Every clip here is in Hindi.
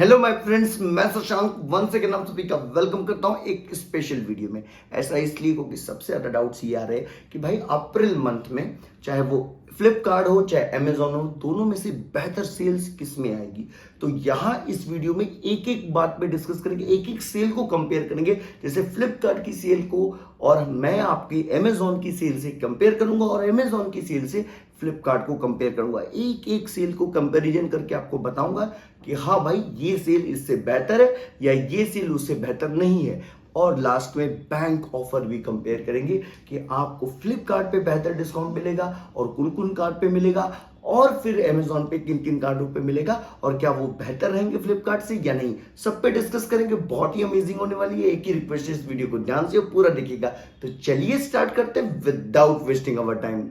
हेलो माय फ्रेंड्स, मैं शशांक वंस अगेन आप सभी का वेलकम करता हूं एक स्पेशल वीडियो में। ऐसा इसलिए क्योंकि सबसे ज़्यादा डाउट्स ये आ रहे हैं कि भाई अप्रैल मंथ में चाहे वो फ्लिपकार्ट हो चाहे अमेजोन हो, दोनों में से बेहतर सेल्स किस में आएगी। तो यहाँ इस वीडियो में एक एक बात पे डिस्कस करेंगे, एक एक सेल को कंपेयर करेंगे। जैसे फ्लिपकार्ट की सेल को और मैं आपकी अमेजोन की सेल से कंपेयर करूंगा और अमेजोन की सेल से फ्लिपकार्ट को कंपेयर करूंगा। एक एक सेल को कंपैरिजन करके आपको बताऊंगा कि हाँ भाई ये सेल इससे बेहतर है या ये सेल उससे बेहतर नहीं है। और लास्ट में बैंक ऑफर भी कंपेयर करेंगे कि आपको फ्लिपकार्ट पे बेहतर डिस्काउंट मिलेगा और कुन कुन कार्ड पे मिलेगा और फिर अमेजोन पे किन किन कार्डों पे मिलेगा और क्या वो बेहतर रहेंगे फ्लिपकार्ट से या नहीं, सब पे डिस्कस करेंगे। बहुत ही अमेजिंग होने वाली है। एक ही रिक्वेस्ट है, इस वीडियो को ध्यान से पूरा देखिएगा। तो चलिए स्टार्ट करते हैं without wasting our time.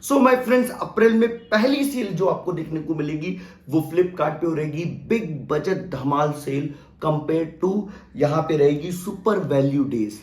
So my friends, अप्रैल में पहली सेल जो आपको देखने को मिलेगी वो फ्लिपकार्ट पे रहेगी बिग बजट धमाल सेल कंपेयर टू यहां पे रहेगी सुपर वैल्यू डेज।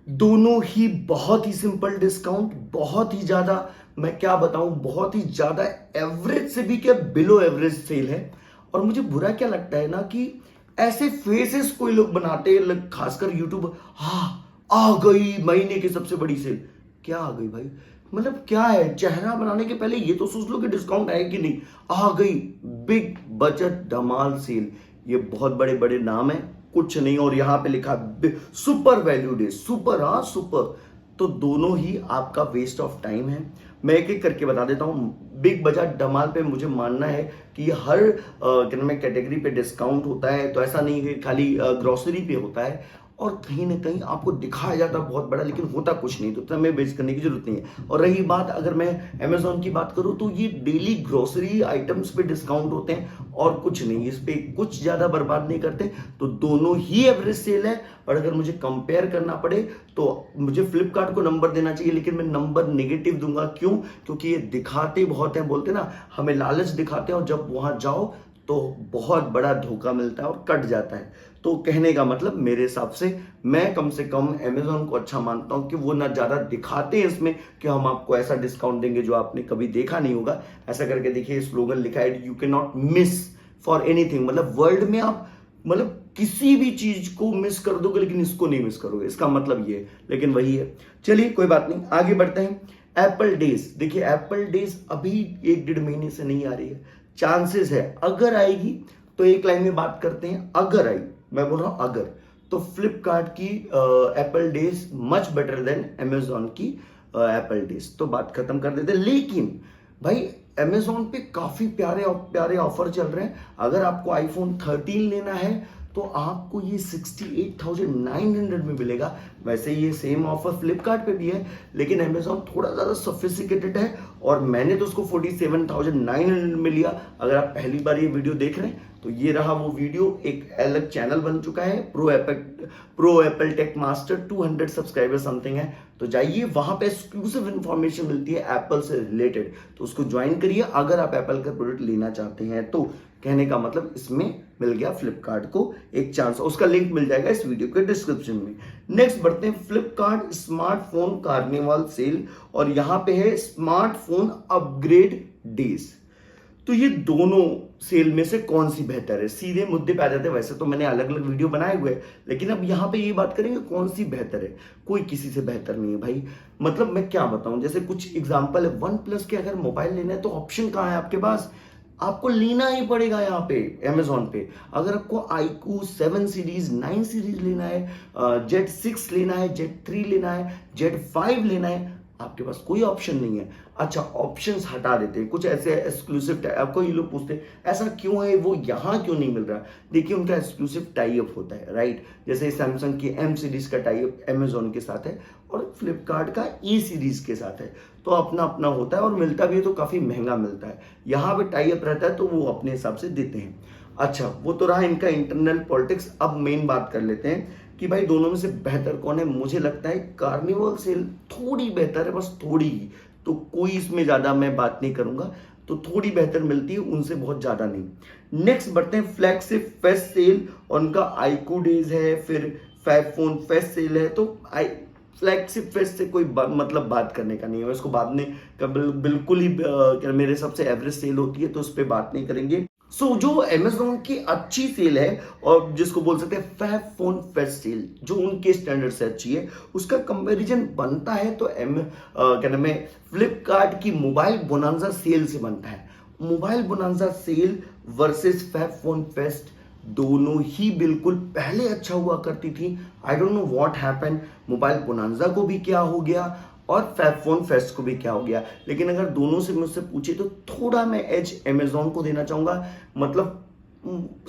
दोनों ही बहुत ही सिंपल डिस्काउंट, बहुत ही ज्यादा, मैं क्या बताऊं, बहुत ही ज्यादा एवरेज से भी क्या बिलो एवरेज सेल है। और मुझे बुरा क्या लगता है ना कि ऐसे फेसेस कोई लोग बनाते हैं, खासकर यूट्यूब, हाँ आ गई महीने की सबसे बड़ी सेल। क्या आ गई भाई? मतलब क्या है, चेहरा बनाने के पहले ये तो सोच लो कि डिस्काउंट है कि नहीं। आ गई बिग बजट धमाल सेल, ये बहुत बड़े बड़े नाम है, कुछ नहीं। और यहां पे लिखा सुपर वैल्यू डे, सुपर, हाँ सुपर। तो दोनों ही आपका वेस्ट ऑफ टाइम है। मैं एक एक करके बता देता हूं। बिग बजट धमाल पे मुझे मानना है कि हर क्या नाम है कैटेगरी पे डिस्काउंट होता है। तो ऐसा नहीं कि खाली ग्रोसरी पे होता है और कहीं ना कहीं आपको दिखाया जाता है बहुत बड़ा, लेकिन होता कुछ नहीं। तो समय वेस्ट करने की जरूरत नहीं है। और रही बात, अगर मैं अमेजोन की बात करूं तो ये डेली ग्रोसरी आइटम्स पे डिस्काउंट होते हैं और कुछ नहीं, इस पे कुछ ज्यादा बर्बाद नहीं करते। तो दोनों ही एवरेज सेल है। और अगर मुझे कंपेयर करना पड़े तो मुझे फ्लिपकार्ट को नंबर देना चाहिए, लेकिन मैं नंबर नेगेटिव दूंगा। क्यों? क्योंकि ये दिखाते बहुत है, बोलते ना हमें लालच दिखाते हैं और जब वहां जाओ तो बहुत बड़ा धोखा मिलता है और कट जाता है। तो कहने का मतलब मेरे हिसाब से मैं कम से कम अमेजोन को अच्छा मानता हूं कि वो ना ज्यादा दिखाते हैं इसमें कि हम आपको ऐसा डिस्काउंट देंगे जो आपने कभी देखा नहीं होगा। ऐसा करके देखिए, स्लोगन लिखा है, you can not miss for anything. मतलब वर्ल्ड में आप मतलब किसी भी चीज को मिस कर दोगे लेकिन इसको नहीं मिस करोगे, इसका मतलब ये है। लेकिन वही है, चलिए कोई बात नहीं, आगे बढ़ते हैं। एप्पल डेज, देखिए एप्पल डेज अभी 1-1.5 महीने से नहीं आ रही है। चांसेस है अगर आएगी तो एक लाइन में बात करते हैं, अगर आई, मैं बोल रहा हूं अगर, तो फ्लिपकार्ट की Apple days much better than Amazon की एप्पल डेज। तो बात खत्म कर देते। लेकिन भाई अमेजोन पे काफी प्यारे प्यारे ऑफर चल रहे हैं। अगर आपको आईफोन 13 लेना है तो आपको ये 68,900 में मिलेगा। वैसे ये सेम ऑफर फ्लिपकार्ट पे भी है, लेकिन अमेजोन थोड़ा ज़्यादा सोफिस्टिकेटेड है और मैंने तो उसको 47,900 में लिया। अगर आप पहली बार ये वीडियो देख रहे हैं तो ये रहा वो वीडियो। एक अलग चैनल बन चुका है, pro apple tech master, 200 subscriber something है। तो जाइए, वहां पे एक्सक्लूसिव इंफॉर्मेशन मिलती है एप्पल से रिलेटेड, तो उसको ज्वाइन करिए अगर आप एप्पल का प्रोडक्ट लेना चाहते हैं तो। कहने का मतलब इसमें मिल गया फ्लिपकार्ट को एक चांस, उसका लिंक मिल जाएगा इस वीडियो के डिस्क्रिप्शन में। नेक्स्ट बढ़ते हैं, फ्लिपकार्ट स्मार्टफोन कार्निवल सेल, और यहां पे है स्मार्टफोन अपग्रेड डेज। तो ये दोनों सेल में से कौन सी बेहतर है, सीधे मुद्दे पे आ जाते हैं। वैसे तो मैंने अलग अलग वीडियो बनाए हुए हैं, लेकिन अब यहाँ पे ये बात करेंगे कौन सी बेहतर है। कोई किसी से बेहतर नहीं है भाई। मतलब मैं क्या बताऊं, जैसे कुछ एग्जांपल है, वन प्लस के अगर मोबाइल लेना है तो ऑप्शन कहाँ है आपके पास, आपको लेना ही पड़ेगा यहाँ पे अमेजोन पे। अगर आपको iQOO 7 सीरीज 9 सीरीज लेना है, Z6 लेना है, Z3 लेना है, Z5 लेना है, आपके पास कोई ऑप्शन नहीं है। अच्छा, ऑप्शंस हटा देते हैं, कुछ ऐसे एक्सक्लूसिव, आपको ये लोग पूछते हैं ऐसा क्यों है, वो यहाँ क्यों नहीं मिल रहा। देखिए उनका एक्सक्लूसिव टाई अप होता है, राइट। जैसे सैमसंग की M सीरीज का टाई अप अमेजोन के साथ है और फ्लिपकार्ट का E सीरीज के साथ है। तो अपना अपना होता है और मिलता भी है तो काफी महंगा मिलता है। यहाँ पे टाई अप रहता है तो वो अपने हिसाब से देते हैं। अच्छा, वो तो रहा इनका इंटरनल पॉलिटिक्स। अब मेन बात कर लेते हैं कि भाई दोनों में से बेहतर कौन है। मुझे लगता है कार्निवल सेल थोड़ी बेहतर है, बस थोड़ी ही। तो कोई इसमें ज्यादा मैं बात नहीं करूंगा, तो थोड़ी बेहतर मिलती है, उनसे बहुत ज्यादा नहीं। नेक्स्ट बढ़ते हैं फ्लैगशिप फेस्ट सेल, और उनका iQOO डेज है, फिर फैब फोन फेस्ट सेल है। तो फ्लैगशिप फेस्ट से कोई मतलब बात करने का नहीं है। उसको बाद में बिल्कुल ही क्या मेरे हिसाब से एवरेज सेल होती है, तो उस पर बात नहीं करेंगे। सो जो अमेजोन की अच्छी सेल है और जिसको बोल सकते हैं फैब फोन फेस्ट सेल, जो उनके स्टैंडर्ड से अच्छी है, उसका कंपैरिजन बनता है तो क्या नाम है, फ्लिपकार्ट की मोबाइल बोनांजा सेल से बनता है। Mobile bonanza sale versus fab phone fest दोनों ही बिल्कुल पहले अच्छा हुआ करती थी। I don't know what happen, mobile bonanza को भी क्या हो गया और फैब फोन फेस्ट को भी क्या हो गया। लेकिन अगर दोनों से मुझसे पूछे तो थोड़ा मैं एज अमेजोन को देना चाहूंगा। मतलब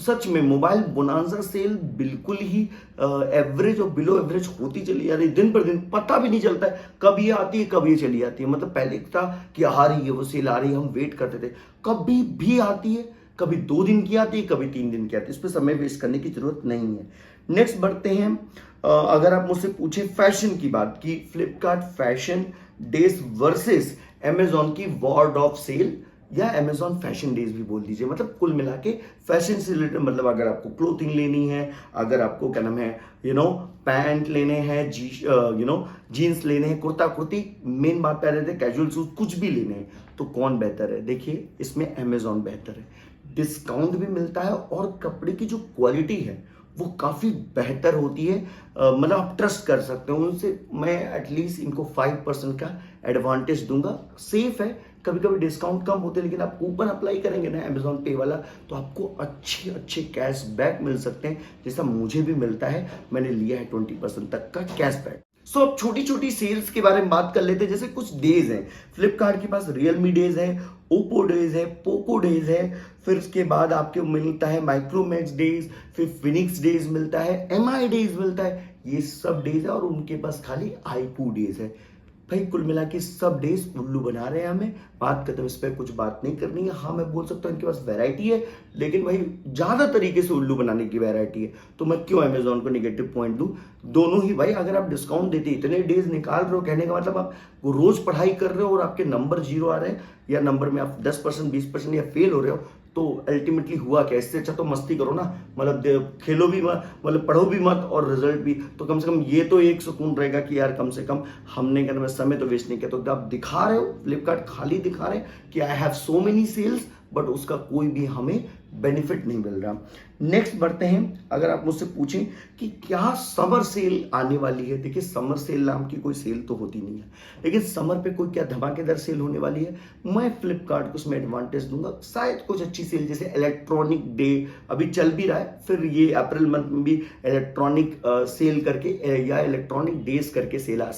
सच में मोबाइल बोनांजा सेल बिल्कुल ही एवरेज और बिलो एवरेज होती चली जा रही, दिन पर दिन पता भी नहीं चलता है कब ये आती है कब ये चली जाती है। मतलब पहले था कि आ रही है वो सेल, आ रही है, हम वेट करते थे, कभी भी आती है, कभी 2 दिन की आती है, कभी 3 दिन की आती है। इस पर समय वेस्ट करने की जरूरत नहीं है। नेक्स्ट बढ़ते हैं, अगर आप मुझसे पूछे फैशन की बात की, Flipkart fashion days versus Amazon की वॉर्ड ऑफ सेल या अमेजोन फैशन डेज भी बोल दीजिए। मतलब कुल मिला के फैशन से रिलेटेड, मतलब अगर आपको क्लोथिंग लेनी है, अगर आपको क्या नाम है पैंट लेने हैं, जीन्स लेने हैं, कुर्ता कुर्ती, मेन बात पे आ रहे थे कैजुअल शूज, कुछ भी लेने हैं तो कौन बेहतर है? देखिए इसमें अमेजोन बेहतर है, डिस्काउंट भी मिलता है और कपड़े की जो क्वालिटी है वो काफ़ी बेहतर होती है। मतलब आप ट्रस्ट कर सकते हो उनसे। मैं एटलीस्ट इनको 5% का एडवांटेज दूंगा। सेफ है, कभी कभी डिस्काउंट कम होते हैं, लेकिन आप कूपन अप्लाई करेंगे ना अमेजोन पे वाला तो आपको अच्छे अच्छे कैशबैक मिल सकते हैं, जैसा मुझे भी मिलता है। मैंने लिया है 20% तक का कैशबैक। सो अब छोटी छोटी सेल्स के बारे में बात कर लेते हैं। जैसे कुछ डेज हैं फ्लिपकार्ट के पास, रियलमी डेज है, ओप्पो डेज है, पोको डेज है, फिर उसके बाद आपको मिलता है माइक्रोमैक्स डेज, फिर फिनिक्स डेज मिलता है, एमआई डेज मिलता है। ये सब डेज है और उनके पास खाली आईपू डेज है। भाई कुल मिला के सब डेज उल्लू बना रहे हैं हमें। बात करते हैं, इस पर कुछ बात नहीं करनी है। हाँ मैं बोल सकता हूँ इनके पास वैरायटी है, लेकिन भाई ज्यादा तरीके से उल्लू बनाने की वैरायटी है, तो मैं क्यों अमेजोन को नेगेटिव पॉइंट दूं। दोनों ही भाई, अगर आप डिस्काउंट देते इतने डेज निकाल रहे हो, कहने का मतलब आप रोज पढ़ाई कर रहे हो और आपके नंबर 0 आ रहे हैं, या नंबर में आप 10% 20% या फेल हो रहे हो, तो अल्टीमेटली हुआ क्या? इससे अच्छा तो मस्ती करो ना, मतलब खेलो भी मत, मतलब पढ़ो भी मत और रिजल्ट भी, तो कम से कम ये तो एक सुकून रहेगा कि यार कम से कम हमने क्या समय तो वेस्ट नहीं किया। तो आप दिखा रहे हो, फ्लिपकार्ट खाली दिखा रहे हैं कि I have so many sales, but उसका कोई भी हमें बेनिफिट नहीं मिल रहा। नेक्स्ट बढ़ते हैं, अगर आप मुझसे पूछें कि क्या समर सेल आने वाली है, देखिए समर सेल नाम की कोई सेल तो होती नहीं है, लेकिन समर पे कोई क्या धमाकेदार सेल होने वाली है, मैं फ्लिपकार्ट को उसमें एडवांटेज दूंगा। शायद कुछ अच्छी सेल, जैसे इलेक्ट्रॉनिक डे अभी चल भी रहा है, फिर ये अप्रैल मंथ में भी इलेक्ट्रॉनिक सेल करके या इलेक्ट्रॉनिक डेज करके सेल आ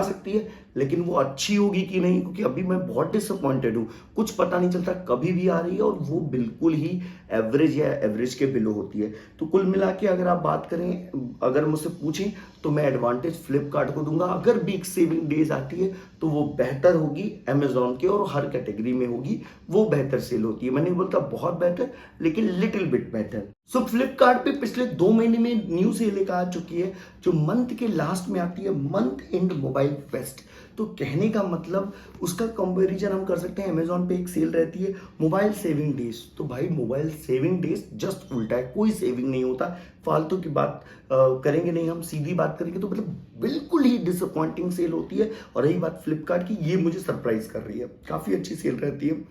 सकती है, लेकिन वो अच्छी होगी कि नहीं, क्योंकि अभी मैं बहुत डिसअपॉइंटेड हूँ। कुछ पता नहीं चलता, कभी भी आ रही है और वो बिल्कुल ही एवरेज या एवरेज के बिलो होती है। तो कुल मिला के अगर आप बात करें, अगर मुझसे पूछें तो मैं एडवांटेज फ्लिपकार्ट को दूंगा। अगर बिग सेविंग डेज आती है तो वो बेहतर होगी अमेजोन के, और हर कैटेगरी में होगी वो बेहतर सेल होती है। मैं नहीं बोलता बहुत बेहतर, लेकिन लिटिल बिट बेहतर। सो फ्लिपकार्ट पे पिछले 2 महीने में न्यू सेल एक आ चुकी है जो मंथ के लास्ट में आती है, मंथ एंड मोबाइल फेस्ट। तो कहने का मतलब उसका कंपैरिजन हम कर सकते हैं, अमेजोन पे एक सेल रहती है मोबाइल सेविंग डेज, तो भाई मोबाइल सेविंग डेज जस्ट उल्टा है, कोई सेविंग नहीं होता। फालतू की बात करेंगे नहीं, हम सीधी बात करेंगे तो मतलब बिल्कुल ही डिसअपॉइंटिंग सेल होती है। और रही बात फ्लिपकार्ट की, ये मुझे सरप्राइज कर रही है, काफी अच्छी सेल रहती है।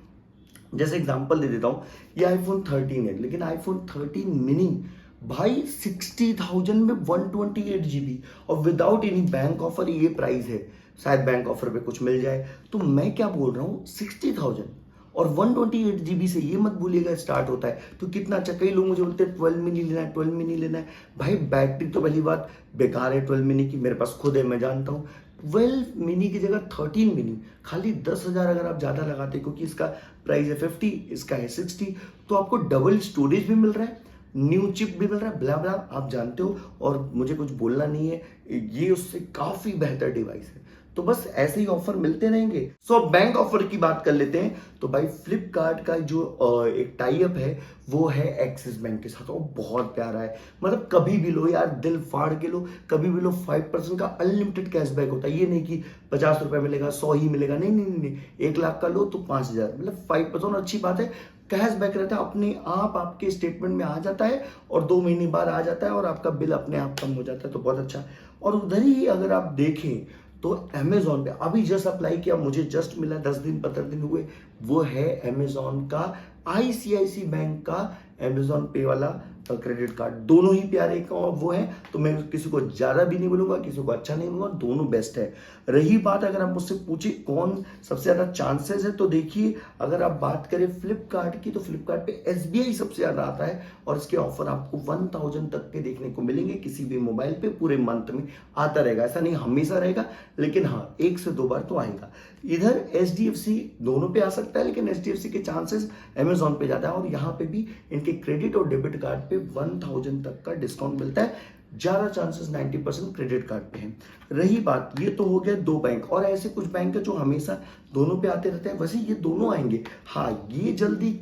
जैसे एग्जांपल दे देता हूँ, ये आईफोन 13 है, लेकिन आईफोन 13 मिनी भाई 60,000 में 128 GB, और विदाउट एनी बैंक ऑफर ये प्राइस है। शायद बैंक ऑफर पे कुछ मिल जाए, तो मैं क्या बोल रहा हूँ, 60,000 और 128 GB से ये मत भूलिएगा स्टार्ट होता है। तो कितना अच्छा, कई लोग मुझे बोलते हैं 12 मिनी लेना है, 12 मिनी लेना है। भाई बैटरी तो पहली बात बेकार है 12 मिनी की, मेरे पास खुद है, मैं जानता हूँ। 12 मिनी की जगह 13 मिनी, खाली 10,000 अगर आप ज़्यादा लगाते, क्योंकि इसका प्राइस है 50, इसका है 60, तो आपको डबल स्टोरेज भी मिल रहा है, न्यू चिप भी मिल रहा है, ब्ला ब्ला आप जानते हो, और मुझे कुछ बोलना नहीं है, ये उससे काफ़ी बेहतर डिवाइस है। तो बस ऐसे ही ऑफर मिलते रहेंगे। सो बैंक ऑफर की बात कर लेते हैं, तो भाई फ्लिपकार्ट का जो एक टाई अप है वो है एक्सिस बैंक के साथ, और बहुत प्यारा है। मतलब कभी भी लो यार, दिल फाड़ के लो, कभी भी लो। 5% का अनलिमिटेड कैशबैक होता है, ये नहीं कि 50 रुपए मिलेगा, 100 ही मिलेगा, नहीं नहीं नहीं, 1 लाख का लो तो 5,000, मतलब 5%। अच्छी बात है, कैशबैक रहता है, अपने आप आपके स्टेटमेंट में आ जाता है और 2 महीने बाद आ जाता है और आपका बिल अपने आप कम हो जाता है, तो बहुत अच्छा। और उधर ही अगर आप देखें तो अमेजोन पे अभी जस्ट अप्लाई किया, मुझे जस्ट मिला, 10 दिन 15 दिन हुए, वो है अमेजोन का आईसीआईसी बैंक का अमेजॉन पे वाला क्रेडिट कार्ड, दोनों ही प्यारे का वो है। तो मैं किसी को ज़्यादा भी नहीं बोलूँगा, किसी को अच्छा नहीं बोलूँगा, दोनों बेस्ट है। रही बात अगर आप मुझसे पूछे कौन सबसे ज़्यादा चांसेस है, तो देखिए अगर आप बात करें फ्लिपकार्ट की, तो फ्लिपकार्ट पे एसबीआई सबसे ज़्यादा आता है और इसके ऑफर आपको 1000 तक के देखने को मिलेंगे किसी भी मोबाइल पे, पूरे मंथ में आता रहेगा। ऐसा नहीं हमेशा रहेगा, लेकिन हाँ 1 से 2 बार तो आएगा। इधर एचडीएफसी दोनों पे आ सकता है, लेकिन एचडीएफसी के चांसेस अमेजॉन पे ज़्यादा है और यहाँ पे भी इनके क्रेडिट और डेबिट कार्ड पे 1000 तक का डिस्काउंट मिलता है। ज़्यादा चांसेस 90% क्रेडिट कार्ड पे हैं। रही बात, ये तो हो गया 2 बैंक, और ऐसे कुछ बैंक है जो हमेशा दोनों पे आते रहते हैं, वैसे ये दोनों आएंगे। हाँ, ये जल्दी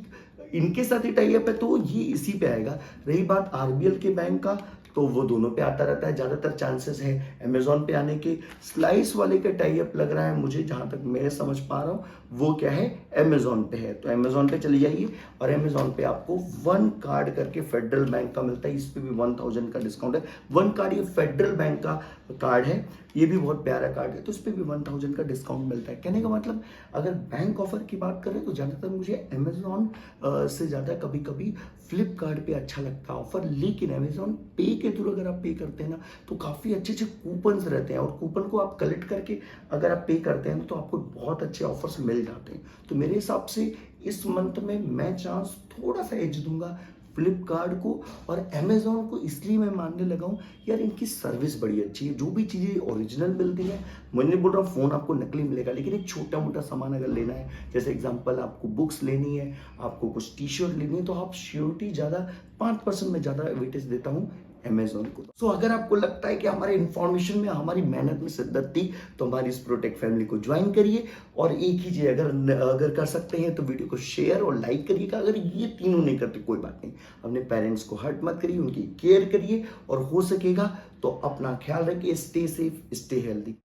इनके साथ ही टाई अप है तो ये इसी पे आएगा। रही बात आरबीएल के बैंक का, तो वो दोनों पे आता रहता है, ज़्यादातर चांसेस है अमेजॉन पे आने के। स्लाइस वाले का टाई अप लग रहा है मुझे, जहाँ तक मैं समझ पा रहा हूँ वो क्या है, अमेजॉन पे है। तो अमेजॉन पे चले जाइए और अमेजॉन पे आपको 1 कार्ड करके फेडरल बैंक का मिलता है, इस पे भी 1000 का डिस्काउंट है। 1 कार्ड ये फेडरल बैंक का कार्ड है, ये भी बहुत प्यारा कार्ड है, तो इस पे भी 1000 का डिस्काउंट मिलता है। कहने का मतलब अगर बैंक ऑफर की बात करें तो ज़्यादातर मुझे अमेजॉन से ज़्यादा कभी कभी फ्लिपकार्ट पे अच्छा लगता है ऑफर। लेकिन अमेजॉन पे के थ्रू अगर आप पे करते हैं ना, तो काफ़ी अच्छे अच्छे कूपन्स रहते हैं, और कूपन को आप कलेक्ट करके अगर आप पे करते हैं तो आपको बहुत अच्छे ऑफर्स मिल जाते हैं। तो मेरे हिसाब से इस मंथ में मैं चांस थोड़ा सा एज दूंगा फ्लिपकार्ट को और अमेजॉन को, इसलिए मैं मानने लगा हूँ यार इनकी सर्विस बड़ी अच्छी है, जो भी चीज़ें ओरिजिनल मिलती है। मैं नहीं बोल रहा हूँ फ़ोन आपको नकली मिलेगा, लेकिन एक छोटा मोटा सामान अगर लेना है, जैसे एग्जांपल आपको बुक्स लेनी है, आपको कुछ टी शर्ट लेनी है, तो आप श्योरिटी ज़्यादा 5% में ज़्यादा वेटेज देता हूँ अमेजॉन को। सो अगर आपको लगता है कि हमारे इन्फॉर्मेशन में, हमारी मेहनत में शिद्दत थी, तो हमारी इस प्रोटेक्ट फैमिली को ज्वाइन करिए। और एक ही चीज़, अगर कर सकते हैं तो वीडियो को शेयर और लाइक करिएगा। अगर ये तीनों नहीं करते कोई बात नहीं, अपने पेरेंट्स को हर्ट मत करिए, उनकी केयर करिए, और हो सकेगा तो अपना ख्याल रखिए। Stay safe, stay healthy.